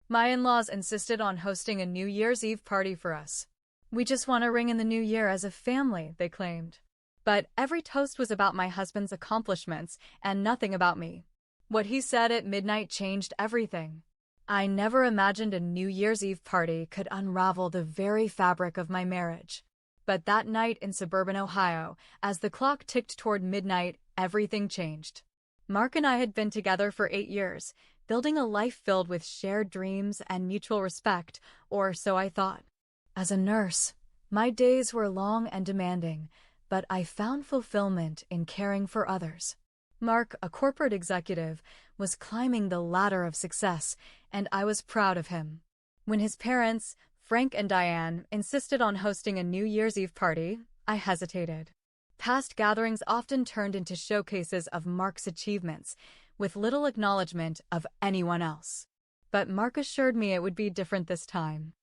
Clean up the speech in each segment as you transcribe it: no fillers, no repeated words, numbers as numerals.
My in-laws insisted on hosting a New Year's Eve party for us. We just want to ring in the new year as a family, they claimed. But every toast was about my husband's accomplishments and nothing about me. What he said at midnight changed everything. I never imagined a New Year's Eve party could unravel the very fabric of my marriage. But that night in suburban Ohio, as the clock ticked toward midnight, everything changed. Mark and I had been together for 8 years, building a life filled with shared dreams and mutual respect, or so I thought. As a nurse, my days were long and demanding, but I found fulfillment in caring for others. Mark, a corporate executive, was climbing the ladder of success, and I was proud of him. When his parents, Frank and Diane, insisted on hosting a New Year's Eve party, I hesitated. Past gatherings often turned into showcases of Mark's achievements, with little acknowledgement of anyone else. But Mark assured me it would be different this time.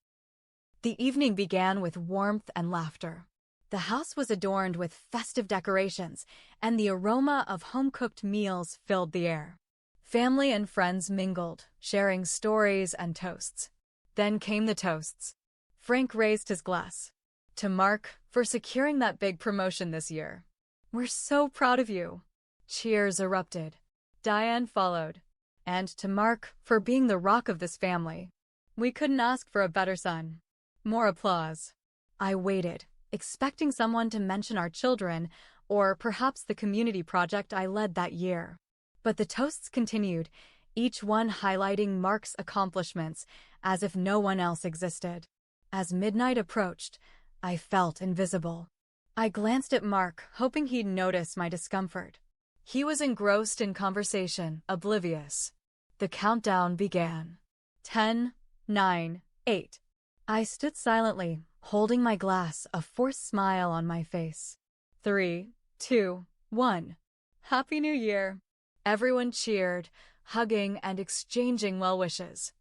The evening began with warmth and laughter. The house was adorned with festive decorations, and the aroma of home-cooked meals filled the air. Family and friends mingled, sharing stories and toasts. Then came the toasts. Frank raised his glass. To Mark, for securing that big promotion this year. We're so proud of you. Cheers erupted. Diane followed. And to Mark, for being the rock of this family. We couldn't ask for a better son. More applause. I waited, expecting someone to mention our children, or perhaps the community project I led that year. But the toasts continued, each one highlighting Mark's accomplishments, as if no one else existed. As midnight approached, I felt invisible. I glanced at Mark, hoping he'd notice my discomfort. He was engrossed in conversation, oblivious. The countdown began. 10, 9, 8. I stood silently, holding my glass, a forced smile on my face. 3, 2, 1. Happy New Year. Everyone cheered, hugging and exchanging well wishes.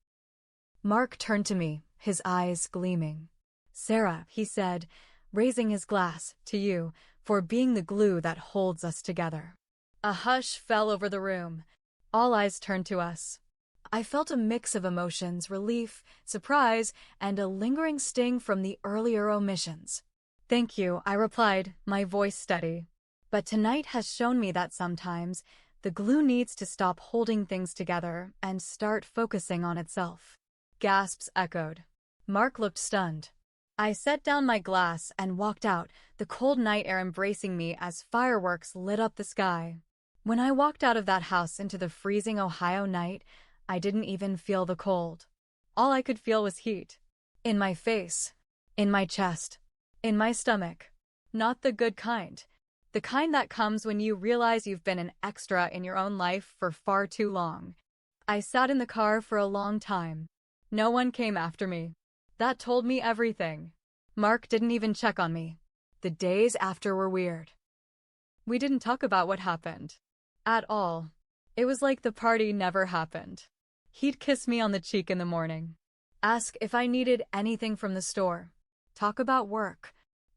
Mark turned to me, his eyes gleaming. Sarah, he said, raising his glass, to you, for being the glue that holds us together. A hush fell over the room. All eyes turned to us. I felt a mix of emotions, relief, surprise, and a lingering sting from the earlier omissions. Thank you, I replied, my voice steady. But tonight has shown me that sometimes the glue needs to stop holding things together and start focusing on itself. Gasps echoed. Mark looked stunned. I set down my glass and walked out, the cold night air embracing me as fireworks lit up the sky. When I walked out of that house into the freezing Ohio night, I didn't even feel the cold. All I could feel was heat. In my face, in my chest, in my stomach. Not the good kind. The kind that comes when you realize you've been an extra in your own life for far too long. I sat in the car for a long time. No one came after me. That told me everything. Mark didn't even check on me. The days after were weird. We didn't talk about what happened. At all. It was like the party never happened. He'd kiss me on the cheek in the morning. Ask if I needed anything from the store. Talk about work.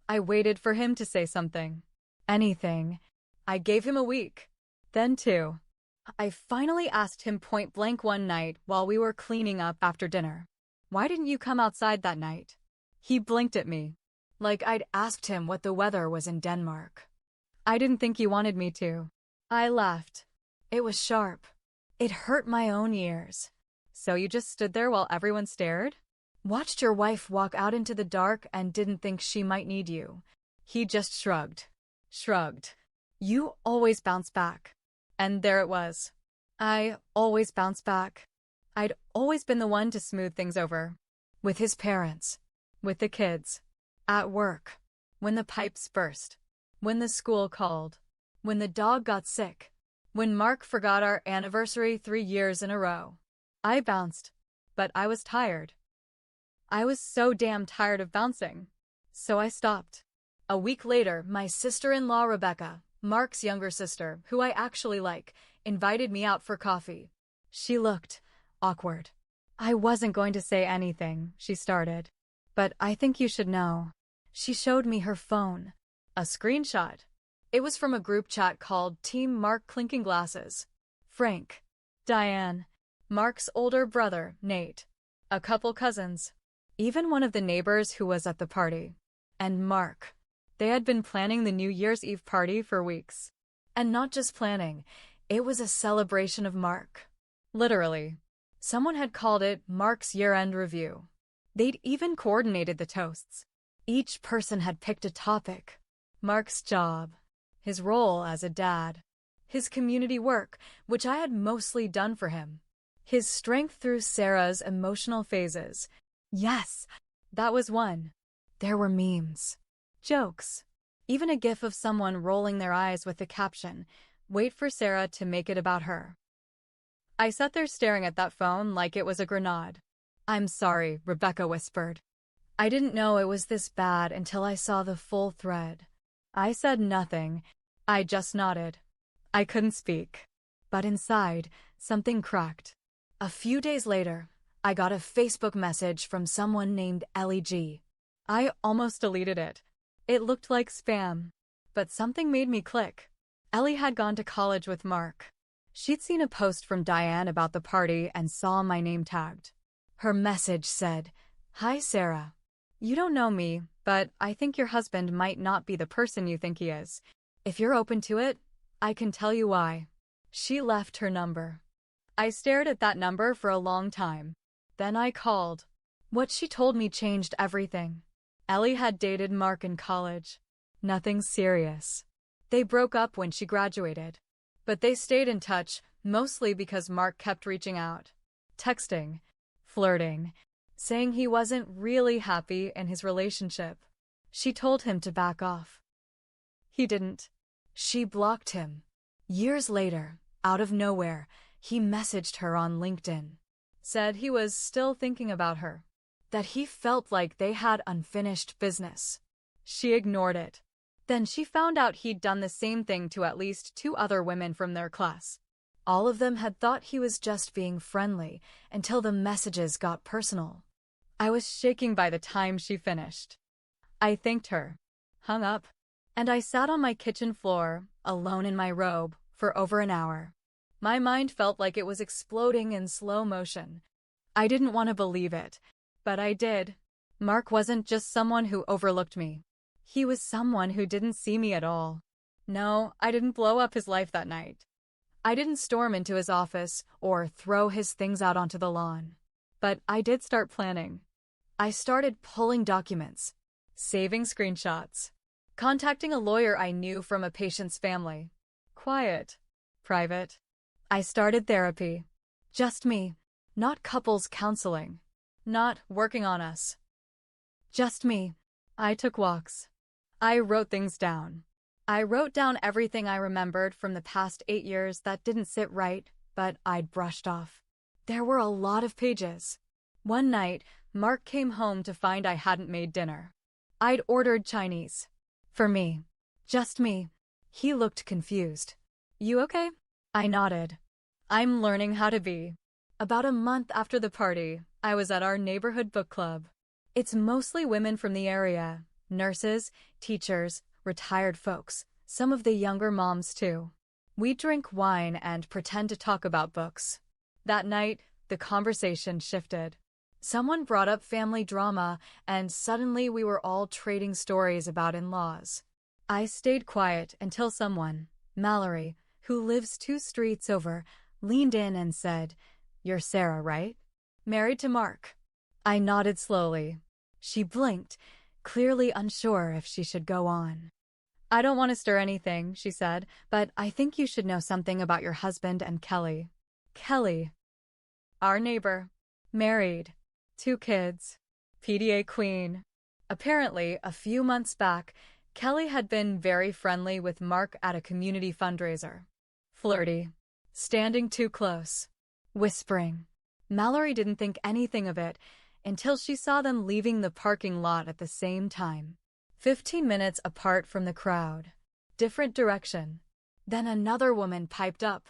I waited for him to say something. Anything. I gave him a week. Then 2. I finally asked him point blank one night while we were cleaning up after dinner. Why didn't you come outside that night? He blinked at me, like I'd asked him what the weather was in Denmark. I didn't think you wanted me to. I laughed. It was sharp. It hurt my own ears. So you just stood there while everyone stared? Watched your wife walk out into the dark and didn't think she might need you. He just shrugged. Shrugged. You always bounce back. And there it was. I always bounce back. I'd always been the one to smooth things over. With his parents. With the kids. At work. When the pipes burst. When the school called. When the dog got sick. When Mark forgot our anniversary 3 years in a row. I bounced. But I was tired. I was so damn tired of bouncing. So I stopped. A week later, my sister-in-law Rebecca, Mark's younger sister, who I actually like, invited me out for coffee. She looked awkward. I wasn't going to say anything, she started. But I think you should know. She showed me her phone. A screenshot. It was from a group chat called Team Mark Clinking Glasses. Frank. Diane. Mark's older brother, Nate. a couple cousins, even one of the neighbors who was at the party. And Mark. They had been planning the New Year's Eve party for weeks. And not just planning, it was a celebration of Mark. Literally. Someone had called it Mark's year-end review. They'd even coordinated the toasts. Each person had picked a topic. Mark's job, his role as a dad, his community work, which I had mostly done for him, his strength through Sarah's emotional phases. Yes, that was one. There were memes, jokes, even a gif of someone rolling their eyes with the caption, "Wait for Sarah to make it about her." I sat there staring at that phone like it was a grenade. "I'm sorry," Rebecca whispered. I didn't know it was this bad until I saw the full thread. I said nothing. I just nodded. I couldn't speak. But inside, something cracked. A few days later, I got a Facebook message from someone named Ellie G. I almost deleted it. It looked like spam. But something made me click. Ellie had gone to college with Mark. She'd seen a post from Diane about the party and saw my name tagged. Her message said, "Hi, Sarah. You don't know me, but I think your husband might not be the person you think he is. If you're open to it, I can tell you why." She left her number. I stared at that number for a long time. Then I called. What she told me changed everything. Ellie had dated Mark in college. Nothing serious. They broke up when she graduated. But they stayed in touch, mostly because Mark kept reaching out. Texting, flirting, saying he wasn't really happy in his relationship. She told him to back off. He didn't. She blocked him. Years later, out of nowhere, he messaged her on LinkedIn. Said he was still thinking about her. That he felt like they had unfinished business. She ignored it. Then she found out he'd done the same thing to at least 2 other women from their class. All of them had thought he was just being friendly until the messages got personal. I was shaking by the time she finished. I thanked her, hung up, and I sat on my kitchen floor, alone in my robe, for over an hour. My mind felt like it was exploding in slow motion. I didn't want to believe it, but I did. Mark wasn't just someone who overlooked me. He was someone who didn't see me at all. No, I didn't blow up his life that night. I didn't storm into his office or throw his things out onto the lawn. But I did start planning. I started pulling documents, saving screenshots, contacting a lawyer I knew from a patient's family. Quiet, private. I started therapy. Just me, not couples counseling, not working on us. Just me. I took walks. I wrote things down. I wrote down everything I remembered from the past 8 years that didn't sit right, but I'd brushed off. There were a lot of pages. One night, Mark came home to find I hadn't made dinner. I'd ordered Chinese. For me. Just me. He looked confused. "You okay?" I nodded. "I'm learning how to be." About a month after the party, I was at our neighborhood book club. It's mostly women from the area, nurses, teachers, retired folks, some of the younger moms too. We drink wine and pretend to talk about books. That night, the conversation shifted. Someone brought up family drama, and suddenly we were all trading stories about in-laws. I stayed quiet until someone, Mallory, who lives 2 streets over, leaned in and said, "You're Sarah, right? Married to Mark?" I nodded slowly. She blinked, clearly unsure if she should go on. "I don't want to stir anything," she said, "but I think you should know something about your husband and Kelly." Kelly. Our neighbor. Married. 2 kids. PDA queen. Apparently, a few months back, Kelly had been very friendly with Mark at a community fundraiser. Flirty. Standing too close. Whispering. Mallory didn't think anything of it until she saw them leaving the parking lot at the same time. 15 minutes apart from the crowd. Different direction. Then another woman piped up.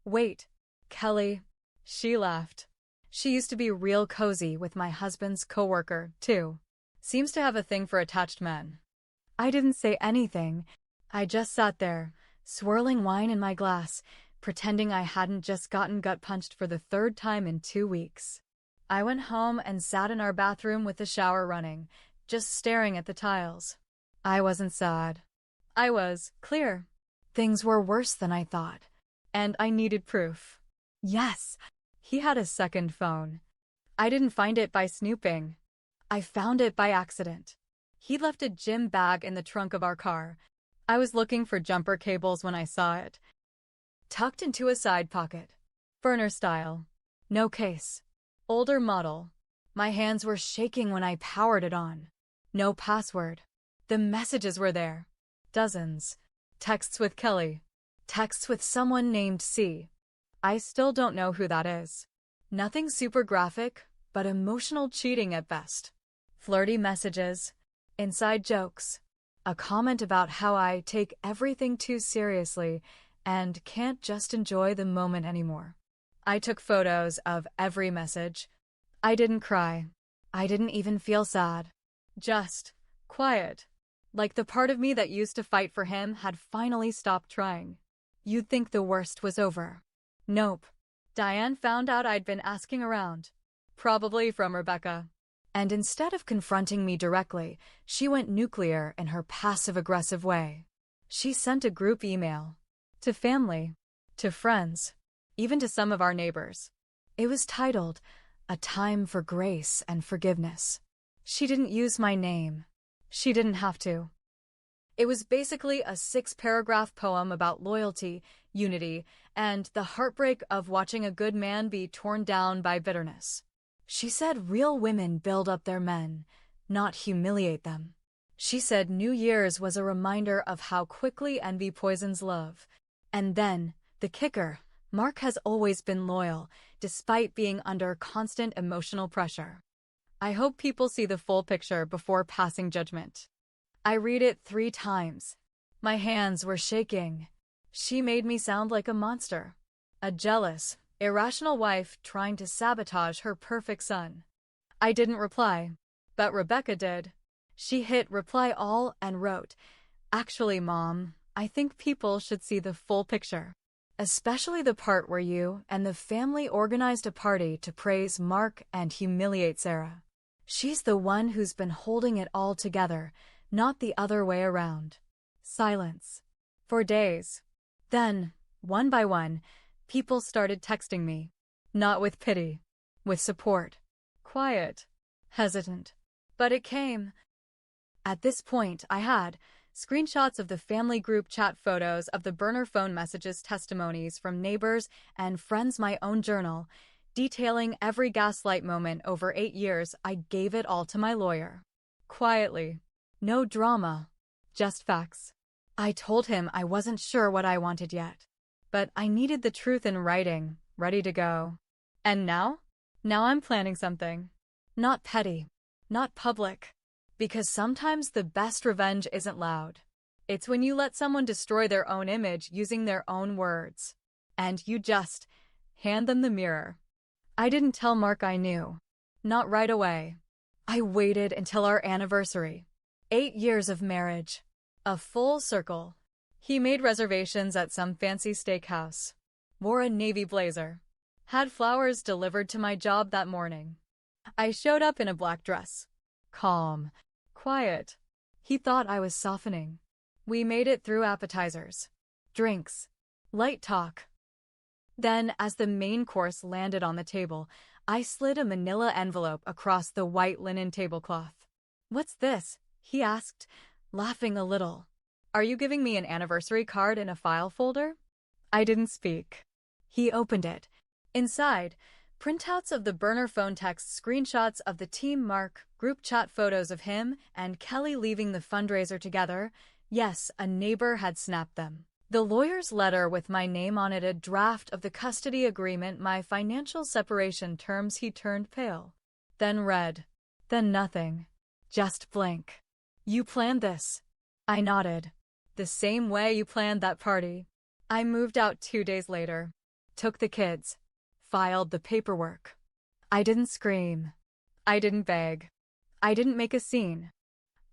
"Wait, Kelly." She laughed. She used to be real cozy with my husband's coworker, too. Seems to have a thing for attached men. I didn't say anything. I just sat there, swirling wine in my glass, pretending I hadn't just gotten gut-punched for the 3rd time in 2 weeks. I went home and sat in our bathroom with the shower running, just staring at the tiles. I wasn't sad. I was clear. Things were worse than I thought, and I needed proof. Yes, he had a second phone. I didn't find it by snooping. I found it by accident. He left a gym bag in the trunk of our car. I was looking for jumper cables when I saw it, tucked into a side pocket. Burner style. No case. Older model. My hands were shaking when I powered it on. No password. The messages were there. Dozens. Texts with Kelly. Texts with someone named C. I still don't know who that is. Nothing super graphic, but emotional cheating at best. Flirty messages. Inside jokes. A comment about how I take everything too seriously and can't just enjoy the moment anymore. I took photos of every message. I didn't cry. I didn't even feel sad. Just quiet. Like the part of me that used to fight for him had finally stopped trying. You'd think the worst was over. Nope. Diane found out I'd been asking around. Probably from Rebecca. And instead of confronting me directly, she went nuclear in her passive-aggressive way. She sent a group email. To family. To friends. Even to some of our neighbors. It was titled, A Time for Grace and Forgiveness. She didn't use my name. She didn't have to. It was basically a 6-paragraph poem about loyalty, unity, and the heartbreak of watching a good man be torn down by bitterness. She said real women build up their men, not humiliate them. She said New Year's was a reminder of how quickly envy poisons love. And then, the kicker, Mark has always been loyal, despite being under constant emotional pressure. I hope people see the full picture before passing judgment. I read it 3 times. My hands were shaking. She made me sound like a monster. A jealous, irrational wife trying to sabotage her perfect son. I didn't reply, but Rebecca did. She hit reply all and wrote, Actually, Mom, I think people should see the full picture. Especially the part where you and the family organized a party to praise Mark and humiliate Sarah. She's the one who's been holding it all together, not the other way around. Silence. For days. Then, one by one, people started texting me. Not with pity. With support. Quiet. Hesitant. But it came. At this point, I had screenshots of the family group chat photos of the burner phone messages, testimonies from neighbors and friends, my own journal, detailing every gaslight moment over 8 years. I gave it all to my lawyer. Quietly. No drama. Just facts. I told him I wasn't sure what I wanted yet. But I needed the truth in writing, ready to go. And now? Now I'm planning something. Not petty. Not public. Because sometimes the best revenge isn't loud. It's when you let someone destroy their own image using their own words. And you just hand them the mirror. I didn't tell Mark I knew. Not right away. I waited until our anniversary. 8 years of marriage. A full circle. He made reservations at some fancy steakhouse. Wore a navy blazer. Had flowers delivered to my job that morning. I showed up in a black dress. Calm. Quiet. He thought I was softening. We made it through appetizers. Drinks. Light talk. Then, as the main course landed on the table, I slid a manila envelope across the white linen tablecloth. What's this? He asked, laughing a little. Are you giving me an anniversary card in a file folder? I didn't speak. He opened it. Inside, printouts of the burner phone texts, screenshots of the Team Mark group chat photos of him and Kelly leaving the fundraiser together. Yes, a neighbor had snapped them. The lawyer's letter with my name on it, a draft of the custody agreement, my financial separation terms. He turned pale. Then read. Then nothing. Just blank. You planned this? I nodded. The same way you planned that party. I moved out 2 days later. Took the kids. Filed the paperwork. I didn't scream. I didn't beg. I didn't make a scene.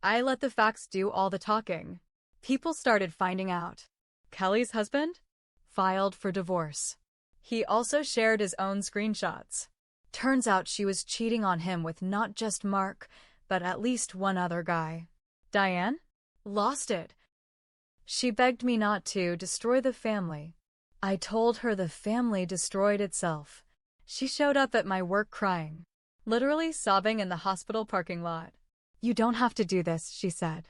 I let the facts do all the talking. People started finding out. Kelly's husband? Filed for divorce. He also shared his own screenshots. Turns out she was cheating on him with not just Mark, but at least one other guy. Diane? Lost it. She begged me not to destroy the family. I told her the family destroyed itself. She showed up at my work crying, literally sobbing in the hospital parking lot. You don't have to do this, she said.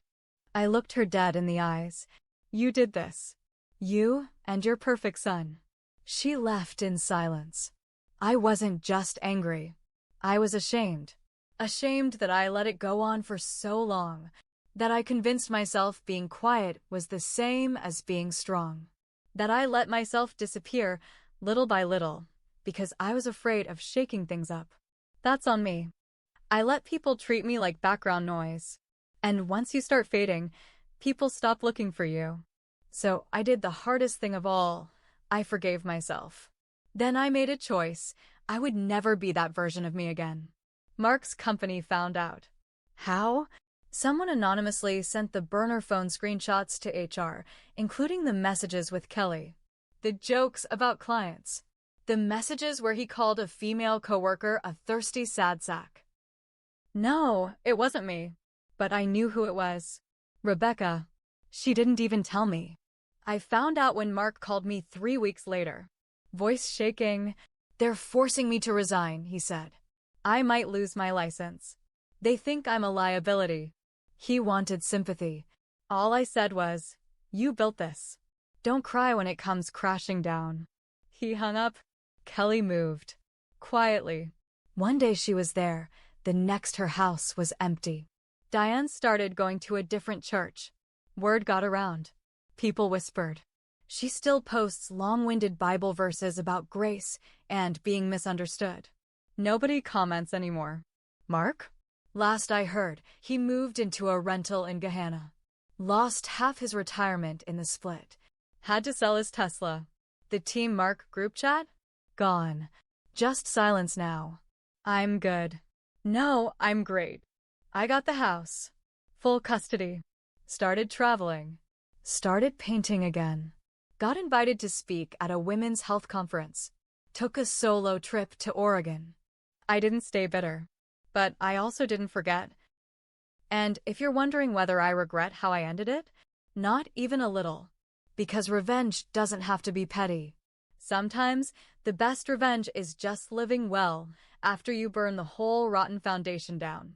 I looked her dead in the eyes. You did this. You and your perfect son. She left in silence. I wasn't just angry. I was ashamed. Ashamed that I let it go on for so long, that I convinced myself being quiet was the same as being strong, that I let myself disappear little by little because I was afraid of shaking things up. That's on me. I let people treat me like background noise. And once you start fading, people stop looking for you. So I did the hardest thing of all. I forgave myself. Then I made a choice. I would never be that version of me again. Mark's company found out. How? Someone anonymously sent the burner phone screenshots to HR, including the messages with Kelly. The jokes about clients. The messages where he called a female coworker a thirsty sad sack. No, it wasn't me. But I knew who it was. Rebecca. She didn't even tell me. I found out when Mark called me 3 weeks later. Voice shaking. They're forcing me to resign, he said. I might lose my license. They think I'm a liability. He wanted sympathy. All I said was, you built this. Don't cry when it comes crashing down. He hung up. Kelly moved. Quietly. One day she was there. The next her house was empty. Diane started going to a different church. Word got around. People whispered. She still posts long-winded Bible verses about grace and being misunderstood. Nobody comments anymore. Mark? Last I heard, he moved into a rental in Gahanna. Lost half his retirement in the split. Had to sell his Tesla. The Team Mark group chat? Gone. Just silence now. I'm good. No, I'm great. I got the house. Full custody. Started traveling. Started painting again. Got invited to speak at a women's health conference. Took a solo trip to Oregon. I didn't stay bitter. But I also didn't forget. And if you're wondering whether I regret how I ended it, not even a little. Because revenge doesn't have to be petty. Sometimes, the best revenge is just living well after you burn the whole rotten foundation down.